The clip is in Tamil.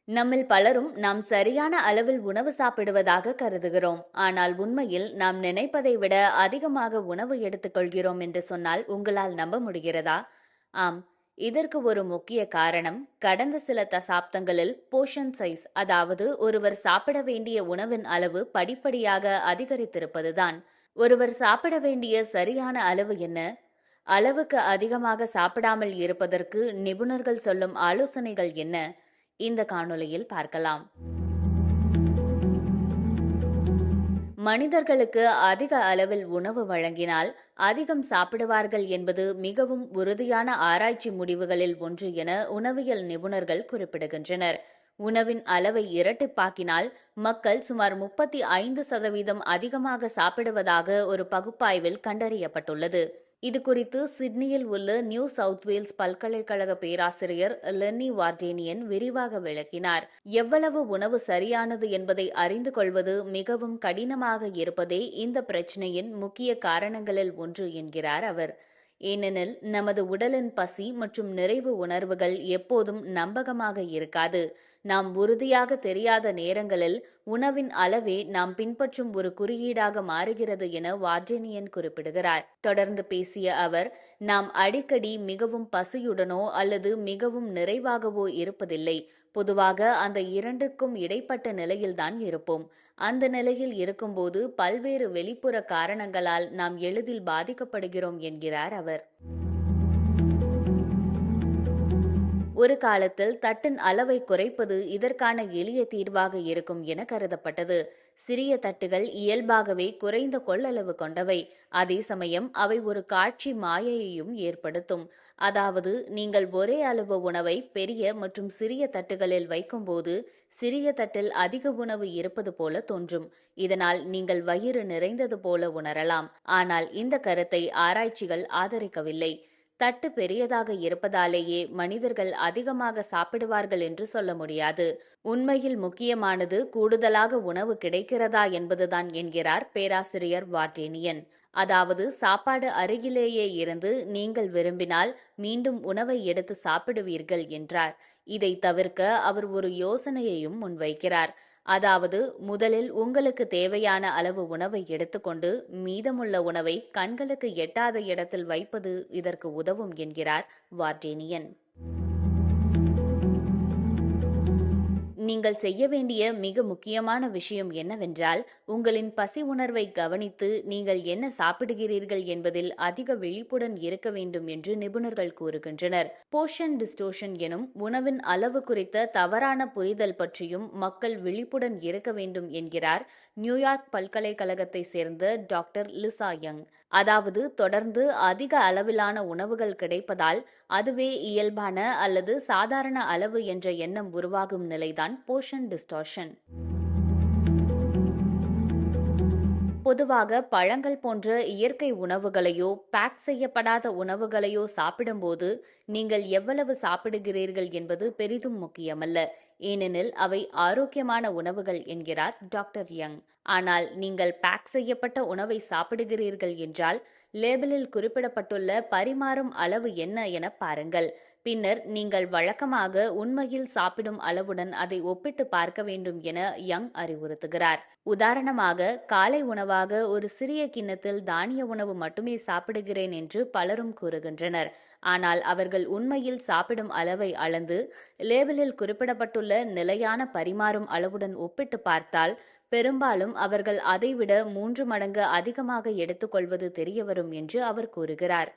நம்மில் பலரும் நாம் சரியான அளவில் உணவு சாப்பிடுவதாக கருதுகிறோம். ஆனால் உண்மையில் நாம் நினைப்பதை விட அதிகமாக உணவு எடுத்துக்கொள்கிறோம் என்று சொன்னால் உங்களால் நம்ப முடிகிறதா? ஆம், இதற்கு ஒரு முக்கிய காரணம் கடந்த சில தசாப்தங்களில் போர்ஷன் சைஸ், அதாவது ஒருவர் சாப்பிட வேண்டிய உணவின் அளவு படிப்படியாக அதிகரித்திருப்பதுதான். ஒருவர் சாப்பிட வேண்டிய சரியான அளவு என்ன? அளவுக்கு அதிகமாக சாப்பிடாமல் இருப்பதற்கு நிபுணர்கள் சொல்லும் ஆலோசனைகள் என்ன? இந்த காணொளியில் பார்க்கலாம். மனிதர்களுக்கு அதிக அளவில் உணவு வழங்கினால் அதிகம் சாப்பிடுவார்கள் என்பது மிகவும் உறுதியான ஆராய்ச்சி முடிவுகளில் ஒன்று என உணவியல் நிபுணர்கள் குறிப்பிடுகின்றனர். உணவின் அளவை இரட்டிப்பாக்கினால் மக்கள் சுமார் 35% அதிகமாக சாப்பிடுவதாக ஒரு பகுப்பாய்வில் கண்டறியப்பட்டுள்ளது. இது குறித்து சிட்னியில் உள்ள நியூ சவுத் வேல்ஸ் பல்கலைக்கழக பேராசிரியர் லென்னி வார்டேனியன் விரிவாக விளக்கினார். எவ்வளவு உணவு சரியானது என்பதை அறிந்து கொள்வது மிகவும் கடினமாக இருப்பதே இந்த பிரச்சினையின் முக்கிய காரணங்களில் ஒன்று என்கிறார் அவர். ஏனெனில் நமது உடலின் பசி மற்றும் நிறைவு உணர்வுகள் எப்போதும் நம்பகமாக இருக்காது. நாம் உறுதியாக தெரியாத நேரங்களில் உணவின் அளவே நாம் பின்பற்றும் ஒரு குறியீடாக மாறுகிறது என வார்டேனியன் குறிப்பிடுகிறார். தொடர்ந்து பேசிய அவர், நாம் அடிக்கடி மிகவும் பசியுடனோ அல்லது மிகவும் நிறைவாகவோ இருப்பதில்லை. பொதுவாக அந்த இரண்டுக்கும் இடைப்பட்ட நிலையில்தான் இருப்போம். அந்த நிலையில் இருக்கும்போது பல்வேறு வெளிப்புற காரணங்களால் நாம் எளிதில் பாதிக்கப்படுகிறோம் என்கிறார் அவர். ஒரு காலத்தில் தட்டின் அளவை குறைப்பது இதற்கான எளிய தீர்வாக இருக்கும் என கருதப்பட்டது. சிறிய தட்டுகள் இயல்பாகவே குறைந்த கொள்ளளவு கொண்டவை. அதே சமயம் அவை ஒரு காட்சி மாயையையும் ஏற்படுத்தும். அதாவது, நீங்கள் ஒரே அளவு உணவை பெரிய மற்றும் சிறிய தட்டுகளில் வைக்கும்போது சிறிய தட்டில் அதிக உணவு இருப்பது போல தோன்றும். இதனால் நீங்கள் வயிறு நிறைந்தது போல உணரலாம். ஆனால் இந்த கருத்தை ஆராய்ச்சிகள் ஆதரிக்கவில்லை. தட்டு பெரியதாக இருப்பதாலேயே மனிதர்கள் அதிகமாக சாப்பிடுவார்கள் என்று சொல்ல முடியாது. உண்மையில் முக்கியமானது கூடுதலாக உணவு கிடைக்கிறதா என்பதுதான் என்கிறார் பேராசிரியர் வார்டேனியன். அதாவது, சாப்பாடு அருகிலேயே இருந்து நீங்கள் விரும்பினால் மீண்டும் உணவை எடுத்து சாப்பிடுவீர்கள் என்றார். இதை தவிர்க்க அவர் ஒரு யோசனையையும் முன்வைக்கிறார். அதாவது, முதலில் உங்களுக்கு தேவையான அளவு உணவை எடுத்துக்கொண்டு மீதமுள்ள உணவை கண்களுக்கு எட்டாத இடத்தில் வைப்பது இதற்கு உதவும் என்கிறார் வார்டேனியன். நீங்கள் செய்ய வேண்டிய மிக முக்கியமான விஷயம் என்னவென்றால், உங்களின் பசி உணர்வை கவனித்து நீங்கள் என்ன சாப்பிடுகிறீர்கள் என்பதில் அதிக விழிப்புடன் இருக்க வேண்டும் என்று நிபுணர்கள் கூறுகின்றனர். போர்ஷன் டிஸ்டோர்ஷன் எனும் உணவின் அளவு குறித்த தவறான புரிதல் பற்றியும் மக்கள் விழிப்புடன் இருக்க வேண்டும் என்கிறார் நியூயார்க் பல்கலைக்கழகத்தை சேர்ந்த டாக்டர் லிசா யங். அதாவது, தொடர்ந்து அதிக அளவிலான உணவுகள் கிடைப்பதால் அதுவே இயல்பான அல்லது சாதாரண அளவு என்ற எண்ணம் உருவாகும் நிலைதான் போர்ஷன் டிஸ்டார்ஷன். பொதுவாக பழங்கள் போன்ற இயற்கை உணவுகளையோ பேக் செய்யப்படாத உணவுகளையோ சாப்பிடும்போது நீங்கள் எவ்வளவு சாப்பிடுகிறீர்கள் என்பது பெரிதும் முக்கியமல்ல. ஏனெனில் அவை ஆரோக்கியமான உணவுகள் என்கிறார் டாக்டர் யங். ஆனால் நீங்கள் பேக் செய்யப்பட்ட உணவை சாப்பிடுகிறீர்கள் என்றால் லேபிளில் குறிப்பிடப்பட்டுள்ள பரிமாறும் அளவு என்ன என பாருங்கள். பின்னர் நீங்கள் வழக்கமாக உண்மையில் சாப்பிடும் அளவுடன் அதை ஒப்பிட்டு பார்க்க வேண்டும் என யங் அறிவுறுத்துகிறார். உதாரணமாக, காலை உணவாக ஒரு சிறிய கிண்ணத்தில் தானிய உணவு மட்டுமே சாப்பிடுகிறேன் என்று பலரும் கூறுகின்றனர். ஆனால் அவர்கள் உண்மையில் சாப்பிடும் அளவை அளந்து லேபிளில் குறிப்பிடப்பட்டுள்ள நிலையான பரிமாறும் அளவுடன் ஒப்பிட்டு பார்த்தால் பெரும்பாலும் அவர்கள் அதைவிட 3 மடங்கு அதிகமாக எடுத்துக்கொள்வது தெரியவரும் என்று அவர் கூறுகிறார்.